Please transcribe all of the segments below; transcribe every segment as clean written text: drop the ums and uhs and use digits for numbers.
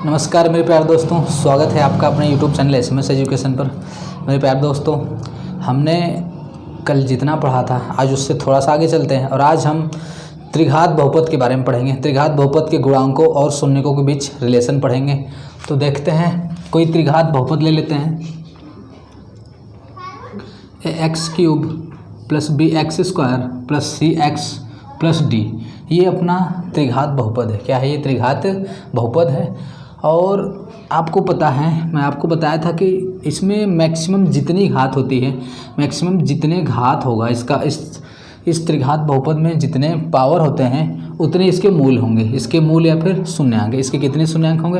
नमस्कार मेरे प्यारे दोस्तों, स्वागत है आपका अपने YouTube चैनल SMS एजुकेशन पर। मेरे प्यारे दोस्तों, हमने कल जितना पढ़ा था आज उससे थोड़ा सा आगे चलते हैं और आज हम त्रिघात बहुपद के बारे में पढ़ेंगे। त्रिघात बहुपद के गुणांकों और शून्यकों के बीच रिलेशन पढ़ेंगे। तो देखते हैं, कोई त्रिघात बहुपद ले लेते हैं। ax³ + bx² + cx + d, ये अपना त्रिघात बहुपद है। क्या है ये? त्रिघात बहुपद है। और आपको पता है, मैं आपको बताया था कि इसमें मैक्सिमम जितनी घात होती है, मैक्सिमम जितने घात होगा इसका, इस त्रिघात बहुपद में जितने पावर होते हैं उतने इसके मूल होंगे। इसके मूल या फिर शून्यांक। इसके कितने शून्यांक होंगे?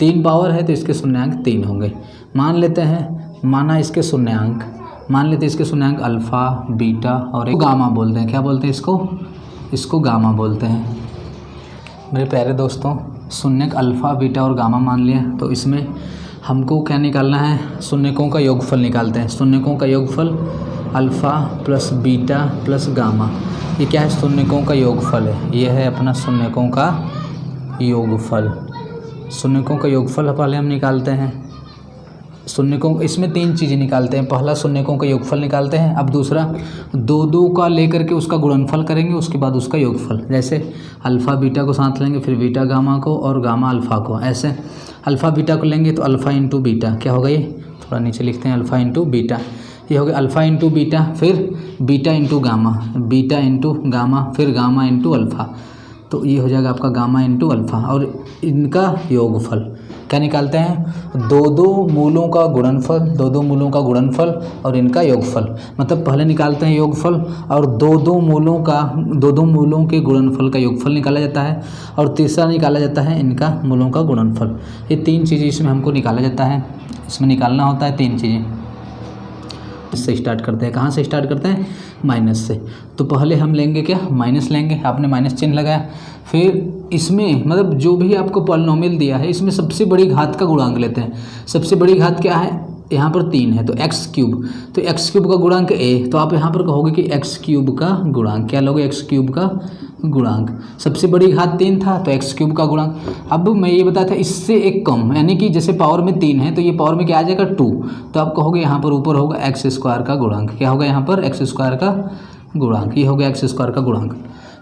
3 पावर है तो इसके शून्यांक 3 होंगे। मान लेते हैं, माना इसके शून्यांक, मान लेते हैं इसके शून्यांक अल्फ़ा, बीटा और एक गामा बोलते हैं। क्या बोलते हैं इसको गामा बोलते हैं। मेरे प्यारे दोस्तों, शून्यक अल्फ़ा, बीटा और गामा मान लिया, तो इसमें हमको क्या निकालना है? शून्यकों का योगफल निकालते हैं। शून्यकों का योगफल अल्फ़ा + बीटा + गामा, ये क्या है? शून्यकों का योगफल है। ये है अपना शून्यकों का योगफल। शून्यकों का योगफल पहले हम निकालते हैं। शून्यकों, इसमें 3 चीज़ें निकालते हैं। पहला शून्यकों का योगफल निकालते हैं। अब दूसरा 2 का लेकर के उसका गुणनफल करेंगे, उसके बाद उसका योगफल। जैसे अल्फ़ा बीटा को साथ लेंगे, फिर बीटा गामा को और गामा अल्फ़ा को। ऐसे अल्फ़ा बीटा को लेंगे तो अल्फ़ा × बीटा क्या होगा? ये थोड़ा नीचे लिखते हैं, अल्फ़ा × बीटा। ये हो गया अल्फ़ा × बीटा, फिर बीटा × गामा, बीटा × गामा, फिर गामा × अल्फ़ा। तो ये हो जाएगा आपका गामा × अल्फ़ा। और इनका योगफल क्या निकालते हैं? 2 मूलों का गुणनफल, 2 मूलों का गुणनफल और इनका योगफल। मतलब पहले निकालते हैं योगफल और 2 मूलों के गुणनफल का योगफल निकाला जाता है और तीसरा निकाला जाता है इनका मूलों का गुणनफल। ये 3 चीज़ें इसमें हमको निकाला जाता है। इसमें निकालना होता है 3 चीज़ें। इससे स्टार्ट करते हैं। कहाँ से स्टार्ट करते हैं? माइनस से। तो पहले हम लेंगे क्या? माइनस लेंगे। आपने माइनस चिन्ह लगाया। फिर इसमें मतलब जो भी आपको पॉलिनोमियल दिया है, इसमें सबसे बड़ी घात का गुणांक लेते हैं। सबसे बड़ी घात क्या है? यहाँ पर 3 है तो x³। तो x³ का गुणांक a, तो आप यहाँ पर कहोगे कि x³ का गुणांक। क्या लोगे? x³ का गुणांक। सबसे बड़ी घात 3 था तो x³ का गुणांक। अब मैं ये बताया था इससे एक कम, यानी कि जैसे पावर में 3 है तो ये पावर में क्या आ जाएगा? 2। तो आप कहोगे यहाँ पर ऊपर होगा x² का गुणांक। क्या होगा यहाँ पर? x² का गुणांक। ये हो गया x² का गुणांक।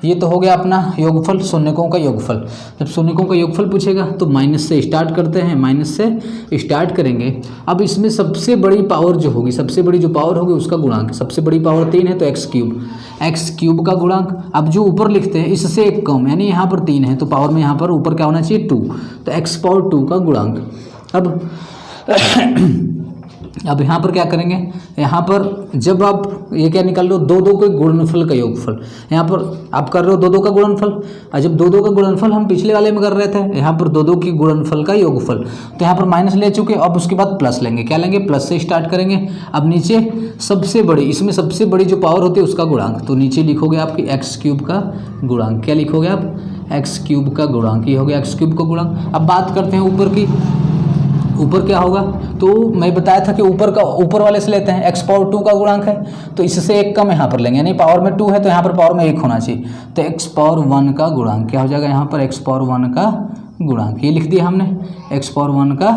ये तो हो गया अपना योगफल, शून्यकों का योगफल। जब शून्यकों का योगफल पूछेगा तो माइनस से स्टार्ट करते हैं, माइनस से स्टार्ट करेंगे। अब इसमें सबसे बड़ी पावर जो होगी, सबसे बड़ी जो पावर होगी उसका गुणांक। सबसे बड़ी पावर 3 है तो x³ का गुणांक। अब जो ऊपर लिखते हैं इससे एक कम, यानी यहाँ पर 3 है तो पावर में यहाँ पर ऊपर क्या होना चाहिए? 2। तो x⁴ का गुणांक। अब यहाँ पर क्या करेंगे? यहाँ पर जब आप ये क्या निकाल लो? 2 के गुणनफल का योगफल। यहाँ पर आप कर रहे हो 2 का गुणनफल, और जब 2 का गुणनफल हम पिछले वाले में कर रहे थे, यहाँ पर 2 के गुणनफल का योगफल। तो यहाँ पर माइनस ले चुके, अब उसके बाद प्लस लेंगे। क्या लेंगे? प्लस से स्टार्ट करेंगे। अब नीचे सबसे बड़ी, इसमें सबसे बड़ी जो पावर होती है उसका गुणांक। तो नीचे लिखोगे आपकी x³ का गुणांक। क्या लिखोगे आप? x³ का गुणांक। ये हो गया x³ का गुणांक। अब बात करते हैं ऊपर की। ऊपर क्या होगा? तो मैं बताया था कि ऊपर वाले से लेते हैं। x⁴ का गुणांक है तो इससे एक कम यहाँ पर लेंगे, यानी पावर में 2 है तो यहाँ पर पावर में 1 होना चाहिए। तो x⁴ का गुणांक क्या हो जाएगा? यहाँ पर x⁴ का गुणांक। ये लिख दिया हमने, x⁴ का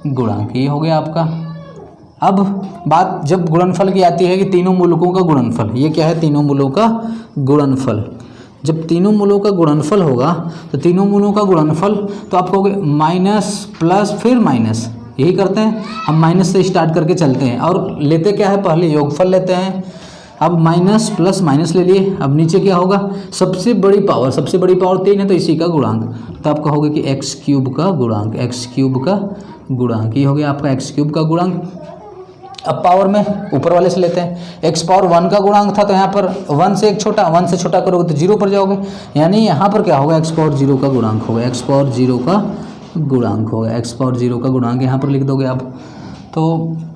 गुणांक। ये हो गया आपका। अब बात जब गुणनफल की आती है कि तीनों मूलकों का गुणनफल। ये क्या है? तीनों मूलों का गुणनफल। जब तीनों मूलों का गुणनफल होगा तो तीनों मूलों का गुणनफल, तो आप कहोगे माइनस प्लस फिर माइनस। यही करते हैं हम, माइनस से स्टार्ट करके चलते हैं और लेते क्या है? पहले योगफल लेते हैं। अब माइनस प्लस माइनस ले लिए। अब नीचे क्या होगा? सबसे बड़ी पावर 3 है तो इसी का गुणांक। तो आप कहोगे कि x³ का गुणांक, x³ का गुणांक। ये हो गया आपका x³ का गुणांक। अब पावर में ऊपर वाले से लेते हैं। x⁴ का गुणांक था तो यहाँ पर 1 से छोटा करोगे तो 0 पर जाओगे, यानी यहाँ पर क्या होगा? x⁴ का गुणांक होगा। x⁴ का गुणांक होगा। x⁴ का गुणांक यहाँ पर लिख दोगे आप। तो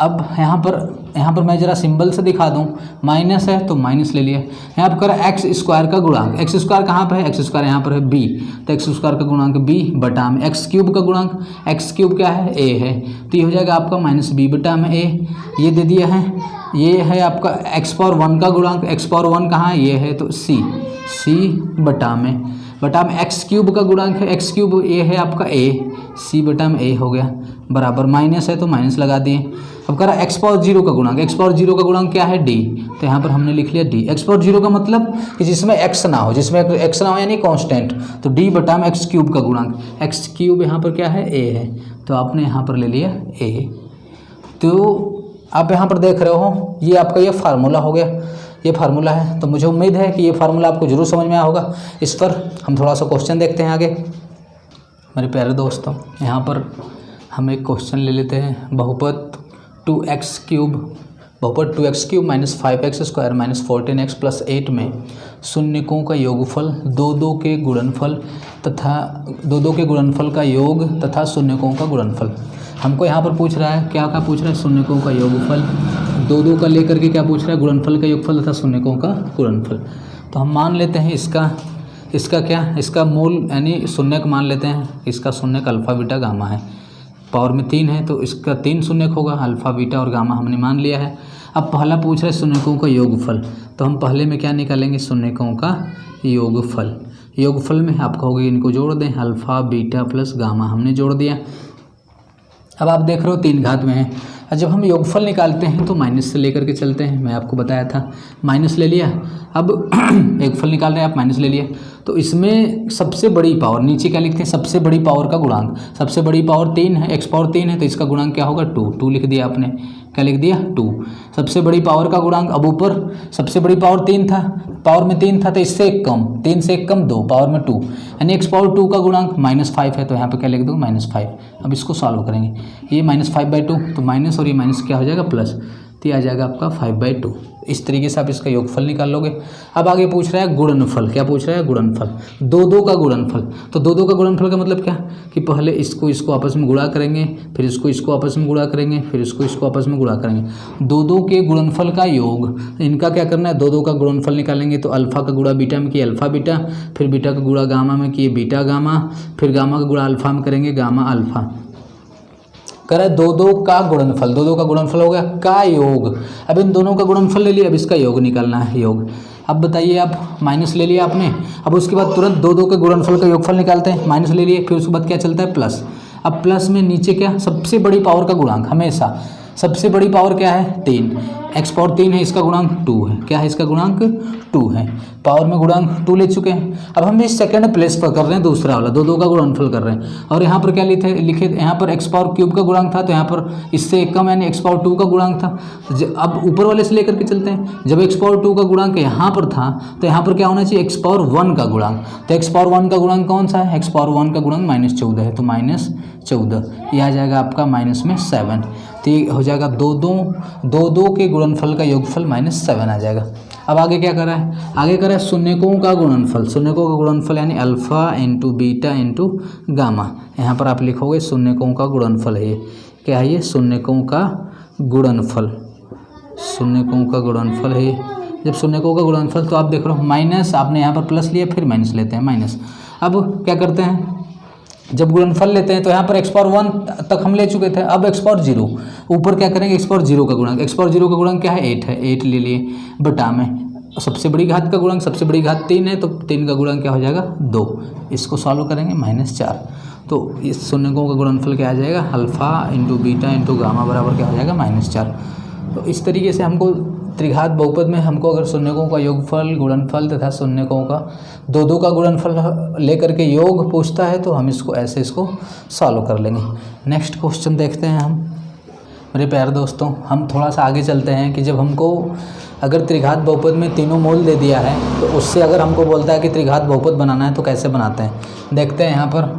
अब यहाँ पर मैं ज़रा सिंबल से दिखा दूँ। माइनस है तो माइनस ले लिए। यहाँ पर करा x² का गुणांक। x² कहाँ पर है? x² यहाँ पर है b, तो x² का गुणांक b बटा में x³ का गुणांक। x³ क्या है? a है, तो ये हो जाएगा आपका -b बटा में a। ये दे दिया है। ये है आपका x⁴ का गुणांक। x⁴ कहाँ है? ये है तो c बटा में बटा में एक्स क्यूब का गुणांक है, एक्स क्यूब ए है आपका ए, सी बटा में ए हो गया बराबर माइनस है तो माइनस लगा दिए। अब करा एक्स पावर जीरो का गुणांक, एक्स पावर जीरो का गुणांक क्या है डी, तो यहाँ पर हमने लिख लिया डी। एक्स पावर जीरो का मतलब कि जिसमें एक्स ना हो, जिसमें एक्स ना हो यानी कांस्टेंट, तो डी बटा में एक्स क्यूब का गुणांक, एक्स क्यूब यहाँ पर क्या है ए है, तो आपने यहाँ पर ले लिया ए। तो आप यहाँ पर देख रहे हो ये आपका ये फार्मूला हो गया, ये फार्मूला है। तो मुझे उम्मीद है कि ये फार्मूला आपको जरूर समझ में आया होगा। इस पर हम थोड़ा सा क्वेश्चन देखते हैं आगे मेरे प्यारे दोस्तों। यहाँ पर हम एक क्वेश्चन ले लेते हैं, बहुपद 2x क्यूब, बहुपद 2x cube minus 5x square minus 14x plus 8 में शून्यकों का योगफल, दो के गुणनफल तथा दो के गुणनफल का योग तथा शून्यकों का गुणनफल। हमको यहाँ पर पूछ रहा है, क्या पूछ रहा है, शून्यकों का योगफल, दो का लेकर के क्या पूछ रहा है, गुणनफल का योगफल तथा शून्यकों का गुणनफल। तो हम मान लेते हैं इसका क्या, इसका मूल यानी शून्यक मान लेते हैं, इसका शून्यक अल्फा बीटा गामा है, पावर में 3 है तो इसका 3 शून्यक होगा, अल्फा बीटा और गामा हमने मान लिया है। अब पहला पूछ रहा है शून्यकों का योगफल, तो हम पहले में क्या निकालेंगे, शून्यकों का योगफल। योगफल में आप कहोगे इनको जोड़ दें, अल्फा बीटा प्लस गामा हमने जोड़ दिया। अब आप देख रहे हो 3 घात में है, और जब हम योगफल निकालते हैं तो माइनस से लेकर के चलते हैं, मैं आपको बताया था, माइनस ले लिया। अब योगफल निकाल रहे हैं आप, माइनस ले लिया, तो इसमें सबसे बड़ी पावर, नीचे क्या लिखते हैं, सबसे बड़ी पावर का गुणांक, सबसे बड़ी पावर 3 है, एक्स पावर 3 है तो इसका गुणांक क्या होगा 2 लिख दिया आपने, क्या लिख दिया 2, सबसे बड़ी पावर का गुणांक। अब ऊपर सबसे बड़ी पावर 3 था, पावर में 3 था तो इससे एक कम, 3 से एक कम 2, पावर में 2, यानी एक्स पावर 2 का गुणांक -5 है, तो यहाँ पे क्या लिख दो -5। अब इसको सॉल्व करेंगे, ये -5/2 तो माइनस और ये माइनस क्या हो जाएगा प्लस, तो ये आ जाएगा आपका 5/2। इस तरीके से आप इसका योगफल निकाल लोगे। अब आगे पूछ रहा है गुणनफल, क्या पूछ रहा है, गुणनफल, दो का गुणनफल। तो दो का गुणनफल का मतलब क्या कि पहले इसको आपस में गुणा करेंगे, फिर इसको आपस में गुणा करेंगे, फिर इसको आपस में गुणा करेंगे। दो के गुणनफल का योग, इनका क्या करना है, दो का गुणनफल निकालेंगे तो अल्फा का गुणा बीटा में किए अल्फा बीटा, फिर बीटा का गुणा गामा में किए बीटा गामा, फिर गामा का गुणा अल्फा में करेंगे गामा अल्फा। करें दो का गुणनफल, दो का गुणनफल हो गया का योग। अब इन दोनों का गुणनफल ले लिया, अब इसका योग निकालना है, योग। अब बताइए आप, माइनस ले लिया आपने, अब उसके बाद तुरंत दो के गुणनफल का योगफल निकालते हैं, माइनस ले लिए, फिर उसके बाद क्या चलता है प्लस। अब प्लस में नीचे क्या, सबसे बड़ी पावर का गुणांक, हमेशा सबसे बड़ी पावर क्या है 3, एक्स पावर 3 है, इसका गुणांक 2 है, क्या है इसका गुणांक 2 है, पावर में गुणांक 2 ले चुके हैं। अब हम इस सेकंड प्लेस पर कर रहे हैं, दूसरा वाला दो का गुणनफल कर रहे हैं, और यहाँ पर क्या लिखे यहाँ पर एक्स पावर क्यूब का गुणांक था, तो यहाँ पर इससे एक कम यानी एक्स पावर 2 का गुणांक था। अब ऊपर वाले से लेकर के चलते हैं, जब एक्स पावर 2 का गुणांक यहाँ पर था तो यहाँ पर क्या होना चाहिए, एक्स पावर 1 का गुणांक। तो एक्स पावर 1 का गुणांक कौन सा है, एक्स पावर 1 का गुणांक -14 है, तो -14 ये आ जाएगा आपका माइनस में 7, तो ये हो जाएगा दो के गुणनफल का योगफल -7 आ जाएगा। अब आगे क्या करा है, आगे करा है शून्यकों का गुणनफल, शून्यकों का गुणनफल यानी alpha into beta into gamma. यहाँ पर आप लिखोगे शून्यकों का गुणनफल है, ये क्या है, ये शून्यकों का गुणनफल, शून्यकों का गुणनफल है। जब शून्यकों का गुणनफल तो आप देख रहे हो माइनस, आपने यहाँ पर प्लस लिया फिर माइनस लेते हैं माइनस। अब क्या करते हैं, जब गुणनफल लेते हैं तो यहाँ पर एक्स पावर 1 तक हम ले चुके थे, अब एक्स पावर 0 ऊपर क्या करेंगे, एक्स पावर 0 का गुणांक, एक्स पावर 0 का गुणांक क्या है 8 है, 8 ले लिए बटा में सबसे बड़ी घात का गुणांक, सबसे बड़ी घात 3 है तो 3 का गुणांक क्या हो जाएगा 2, इसको सॉल्व करेंगे -4। तो इस शून्यकों का गुणनफल क्या आ जाएगा, alpha into beta into gamma बराबर क्या हो जाएगा -4। तो इस तरीके से हमको त्रिघात बहुपद में हमको अगर शून्यकों का योगफल, गुणनफल तथा शून्यकों का दो का गुणनफल लेकर के योग पूछता है तो हम इसको ऐसे सॉल्व कर लेंगे। नेक्स्ट क्वेश्चन देखते हैं हम मेरे प्यारे दोस्तों। हम थोड़ा सा आगे चलते हैं कि जब हमको अगर त्रिघात बहुपद में तीनों मूल दे दिया है तो उससे अगर हमको बोलता है कि त्रिघात बहुपद बनाना है तो कैसे बनाते हैं, देखते हैं। यहाँ पर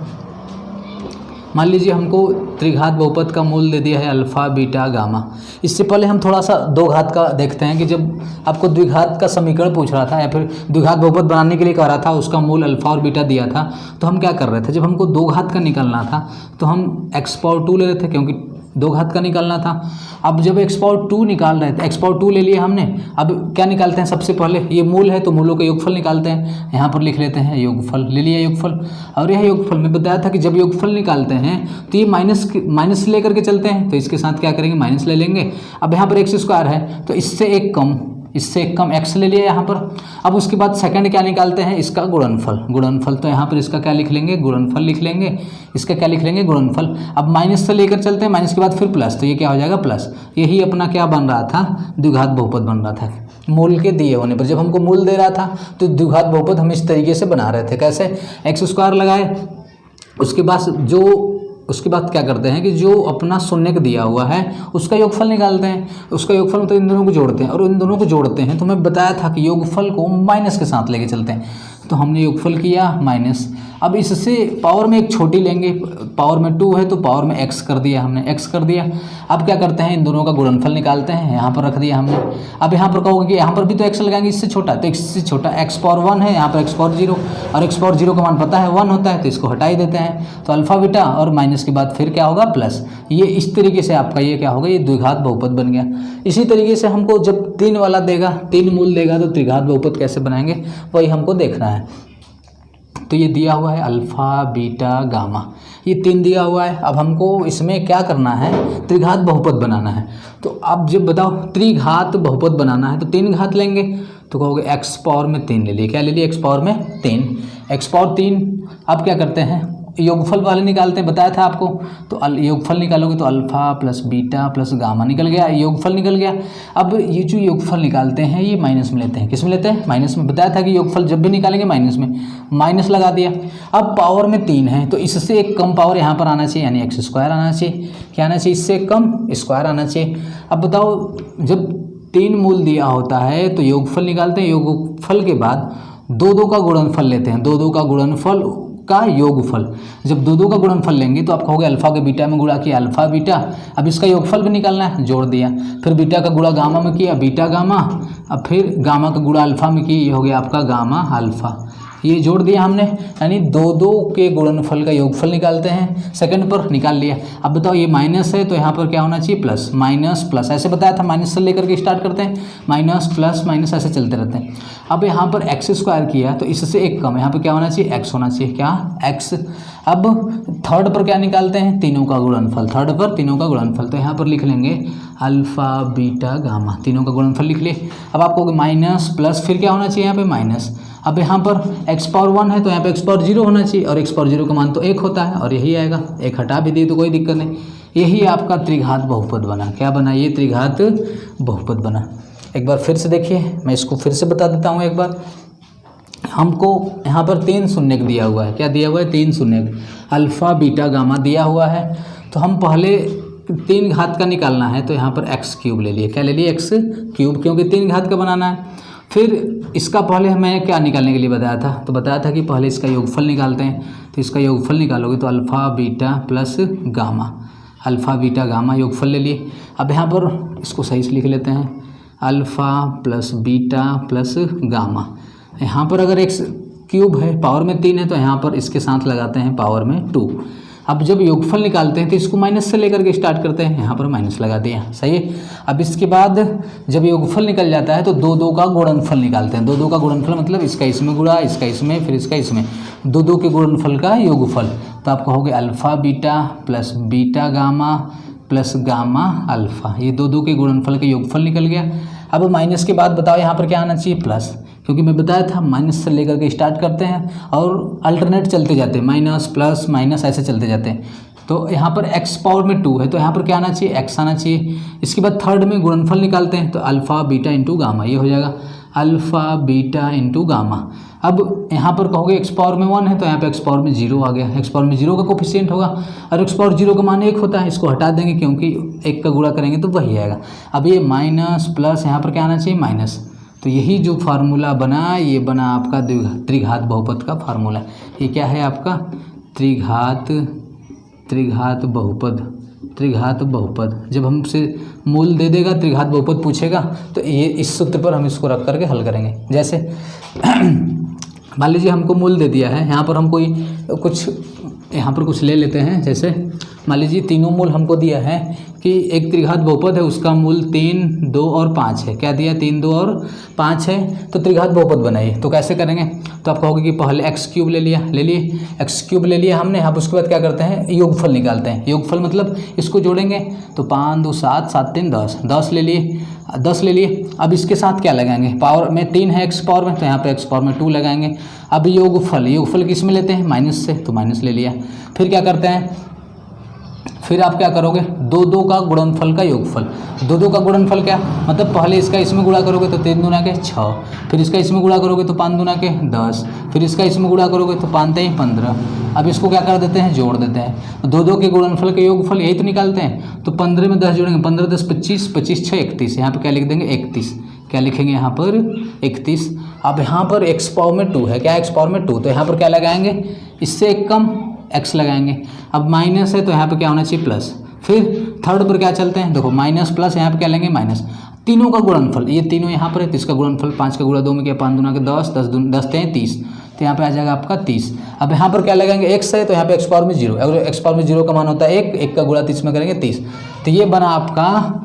मान लीजिए हमको त्रिघात बहुपद का मूल दे दिया है अल्फा बीटा गामा। इससे पहले हम थोड़ा सा दो घात का देखते हैं कि जब आपको द्विघात का समीकरण पूछ रहा था या फिर द्विघात बहुपद बनाने के लिए कह रहा था, उसका मूल अल्फा और बीटा दिया था, तो हम क्या कर रहे थे, जब हमको दो घात का निकालना था तो हम एक्स पावर 2 ले रहे थे क्योंकि दो घात का निकालना था। अब जब एक्स पावर 2 निकाल रहे थे, एक्स पावर 2 ले लिए हमने, अब क्या निकालते हैं, सबसे पहले ये मूल है तो मूलों का योगफल निकालते हैं। यहाँ पर लिख लेते हैं योगफल, ले लिया योगफल। और यह योगफल में बताया था कि जब योगफल निकालते हैं तो ये माइनस लेकर के चलते हैं, तो इसके साथ क्या करेंगे, माइनस ले लेंगे। अब यहाँ पर x² है तो इससे एक कम इससे एक कम x ले लिया यहाँ पर। अब उसके बाद सेकंड क्या निकालते हैं, इसका गुणनफल। गुणनफल तो यहाँ पर इसका क्या लिख लेंगे, गुणनफल लिख लेंगे, इसका क्या लिख लेंगे, गुणनफल। अब माइनस से लेकर चलते हैं, माइनस के बाद फिर प्लस, तो ये क्या हो जाएगा प्लस। यही अपना क्या बन रहा था, द्विघात बहुपद बन रहा था मूल के दिए होने पर। जब हमको मूल दे रहा था तो द्विघात बहुपद हम इस तरीके से बना रहे थे। कैसे, एक्स स्क्वायर लगाए, उसके बाद क्या करते हैं कि जो अपना शून्य का दिया हुआ है उसका योगफल निकालते हैं। उसका योगफल मतलब इन दोनों को जोड़ते हैं, और इन दोनों को जोड़ते हैं तो मैं बताया था कि योगफल को माइनस के साथ लेके चलते हैं। तो हमने योगफल किया माइनस। अब इससे पावर में एक छोटी लेंगे, पावर में 2 है तो पावर में x कर दिया हमने, x कर दिया। अब क्या करते हैं, इन दोनों का गुणनफल निकालते हैं, यहाँ पर रख दिया हमने। अब यहाँ पर कहोगे कि यहाँ पर भी तो x लगाएंगे, इससे छोटा, तो इससे छोटा x पावर 1 है, यहाँ पर x पावर 0, और x पावर 0 का मान पता है 1 होता है, तो इसको हटा ही देते हैं। तो अल्फा बीटा और माइनस के बाद फिर क्या होगा, प्लस। ये इस तरीके से आपका ये क्या होगा, ये द्विघात बहुपद बन गया। इसी तरीके से हमको जब 3 वाला देगा, 3 मूल देगा, तो त्रिघात बहुपद कैसे बनाएंगे वही हमको देखना है। तो ये दिया हुआ है अल्फ़ा बीटा गामा, ये 3 दिया हुआ है। अब हमको इसमें क्या करना है, त्रिघात बहुपद बनाना है। तो अब जब बताओ त्रिघात बहुपद बनाना है तो 3 घात लेंगे, तो कहोगे x पावर में 3 ले लिए। क्या ले लिए, x पावर में 3, x पावर 3। अब क्या करते हैं, योगफल वाले निकालते हैं, बताया था आपको। तो योगफल निकालोगे तो alpha plus beta plus gamma निकल गया, योगफल निकल गया। अब ये जो योगफल निकालते हैं ये माइनस में लेते हैं, किस में लेते हैं, माइनस में। बताया था कि योगफल जब भी निकालेंगे माइनस में, माइनस लगा दिया। अब पावर में 3 है तो इससे एक कम पावर यहाँ पर आना चाहिए, यानी एक्स स्क्वायर आना चाहिए। क्या आना चाहिए, इससे कम स्क्वायर आना चाहिए। अब बताओ, जब 3 मूल दिया होता है तो योगफल निकालते हैं, योगफल के बाद 2 का गुणनफल लेते हैं, 2 का गुणनफल का योगफल। जब 2 का गुणनफल लेंगे तो आप कहोगे अल्फा के बीटा में गुणा किया, अल्फा बीटा। अब इसका योगफल भी निकालना है, जोड़ दिया। फिर बीटा का गुणा गामा में किया, बीटा गामा। अब फिर गामा का गुणा अल्फा में किया, ये हो गया आपका गामा अल्फा। ये जोड़ दिया हमने, यानी 2 के गुणनफल का योगफल निकालते हैं। सेकंड पर निकाल लिया। अब बताओ, ये माइनस है तो यहाँ पर क्या होना चाहिए, प्लस। माइनस प्लस, ऐसे बताया था, माइनस से लेकर के स्टार्ट करते हैं, माइनस प्लस माइनस ऐसे चलते रहते हैं। अब यहाँ पर एक्स स्क्वायर किया तो इससे एक कम, यहाँ पर क्या होना चाहिए, एक्स होना चाहिए। क्या, एक्स। अब थर्ड पर क्या निकालते हैं, तीनों का गुणनफल। थर्ड पर तीनों का गुणनफल, तो यहाँ पर लिख लेंगे अल्फा बीटा गामा, तीनों का गुणनफल लिख लिए। अब आपको माइनस प्लस फिर क्या होना चाहिए, यहाँ पे माइनस। अब यहाँ पर x पावर 1 है तो यहाँ पे x पावर 0 होना चाहिए, और x पावर 0 का मान तो 1 होता है, और यही आएगा। 1 हटा भी दिए तो कोई दिक्कत नहीं। यही आपका त्रिघात बहुपद बना। क्या बना, ये त्रिघात बहुपद बना। एक बार फिर से देखिए, मैं इसको फिर से बता देता हूँ एक बार। हमको यहाँ पर 3 शून्य दिया हुआ है। क्या दिया हुआ है, 3 शून्य, अल्फ़ा बीटा गामा दिया हुआ है। तो हम पहले 3 घात का निकालना है, तो यहाँ पर x³ ले लिए। क्या ले लिए, x³, क्योंकि 3 घात का बनाना है। फिर इसका पहले मैं क्या निकालने के लिए बताया था, तो बताया था कि पहले इसका योगफल निकालते हैं। तो इसका योगफल निकालोगे तो alpha beta plus gamma, alpha beta gamma योगफल ले लिए। अब यहाँ पर इसको सही से लिख लेते हैं, alpha plus beta plus gamma. यहाँ पर अगर x³ है, पावर में 3 है, तो यहाँ पर इसके साथ लगाते हैं पावर में 2। अब जब योगफल निकालते हैं तो इसको माइनस से लेकर के स्टार्ट करते हैं, यहाँ पर माइनस लगा दिया, सही है। अब इसके बाद जब योगफल निकल जाता है तो 2 का गुणनफल निकालते हैं। 2 का गुणनफल मतलब इसका इसमें गुणा, इसका इसमें, फिर इसका इसमें, 2 के गुणनफल का योगफल। तो आप कहोगे alpha beta plus beta gamma plus gamma alpha, ये 2 के गुणनफल का योगफल निकल गया। अब माइनस के बाद बताओ यहाँ पर क्या आना चाहिए, प्लस, क्योंकि मैं बताया था माइनस से लेकर के स्टार्ट करते हैं और अल्टरनेट चलते जाते हैं, माइनस प्लस माइनस ऐसे चलते जाते हैं। तो यहाँ पर x पावर में 2 है तो यहाँ पर क्या आना चाहिए, x आना चाहिए। इसके बाद थर्ड में गुणनफल निकालते हैं, तो अल्फ़ा बीटा इंटू गामा, ये हो जाएगा अल्फ़ा बीटा इंटू गामा। अब यहाँ पर कहोगे x पावर में 1 है तो यहाँ पे x पावर में 0 आ गया। x पावर में 0 का कोफिशिएंट होगा, और x पावर 0 का मान 1 होता है, इसको हटा देंगे क्योंकि 1 का गुणा करेंगे तो वही आएगा। अब ये माइनस प्लस, यहाँ पर क्या आना चाहिए, माइनस। तो यही जो फार्मूला बना, ये बना आपका त्रिघात बहुपद का फार्मूला। ये क्या है आपका, त्रिघात बहुपद। त्रिघात बहुपद जब हमसे मूल दे देगा, त्रिघात बहुपद पूछेगा, तो ये इस सूत्र पर हम इसको रख करके हल करेंगे। जैसे मान लीजिए हमको मूल दे दिया है, यहाँ पर हम कोई कुछ यहाँ पर कुछ ले लेते हैं। जैसे मान लीजिए तीनों मूल हमको दिया है कि एक त्रिघात बहुपद है, उसका मूल 3, 2 और 5 है। क्या दिया? 3, 2 और 5 है, तो त्रिघात बहुपद बनाइए। तो कैसे करेंगे? तो आप कहोगे कि पहले x³ ले लिए x³ ले लिया हमने। अब उसके बाद क्या करते हैं? योगफल निकालते हैं। योगफल मतलब इसको जोड़ेंगे, तो 5 2 7 7 3 10, 10 ले लिए। अब इसके साथ क्या लगाएंगे? पावर में 3 है x पावर में, तो यहाँ पे x पावर में 2 लगाएंगे। अब योगफल किस में लेते हैं? माइनस से, तो माइनस ले लिया। फिर क्या करते हैं? फिर आप क्या करोगे? 2 2 का गुणनफल का योगफल। 2 2 का गुणनफल क्या मतलब? पहले इसका इसमें गुणा करोगे तो 3 दूना के 6, फिर इसका इसमें गुणा करोगे तो 5 दूना के 10, फिर इसका इसमें गुणा करोगे तो 5 3 15। अब इसको क्या कर देते हैं? जोड़ देते हैं। 2 2 के गुणनफल के योगफल यही तो निकालते हैं। तो 15 में 10 जोड़ेंगे, 15 10 25, 25 6 31। यहाँ पर क्या लिख देंगे? 31। क्या लिखेंगे यहाँ पर? 31। अब यहाँ पर x पावर में 2 है। क्या x पावर में 2? तो यहाँ पर क्या लगाएंगे? इससे एक कम x लगाएंगे। अब माइनस है तो यहाँ पे क्या होना चाहिए? प्लस। फिर थर्ड पर क्या चलते हैं? देखो माइनस प्लस, यहाँ पे क्या लेंगे? माइनस। तीनों का गुणनफल, ये तीनों यहाँ पर है, तो इसका गुणनफल 5 का गुणा 2 में क्या? 5 दूना के 10, 10 3 30, तो यहाँ पे आ जाएगा आपका 30। अब यहाँ पर क्या लगाएंगे? x है तो यहाँ पे x पावर में 0, अगर x पावर में 0 का मान होता है 1 का गुणा 30 में करेंगे 30। तो ये बना आपका,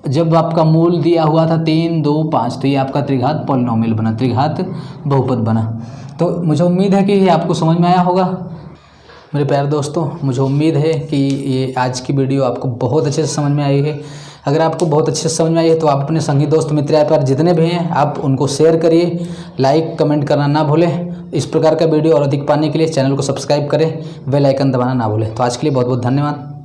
जब आपका मूल दिया हुआ था 3 2 5, तो ये आपका त्रिघात पॉलिनोमियल बना, त्रिघात बहुपद बना। तो मुझे उम्मीद है कि ये आपको समझ में आया होगा मेरे प्यारे दोस्तों। मुझे उम्मीद है कि ये आज की वीडियो आपको बहुत अच्छे से समझ में आई है। अगर आपको बहुत अच्छे से समझ में आई है तो आप अपने संगी दोस्त मित्र या पर जितने भी हैं आप उनको शेयर करिए, लाइक कमेंट करना ना भूलें। इस प्रकार का वीडियो और अधिक पाने के लिए चैनल को सब्सक्राइब करें, बेल आइकन दबाना ना भूलें। तो आज के लिए बहुत बहुत धन्यवाद।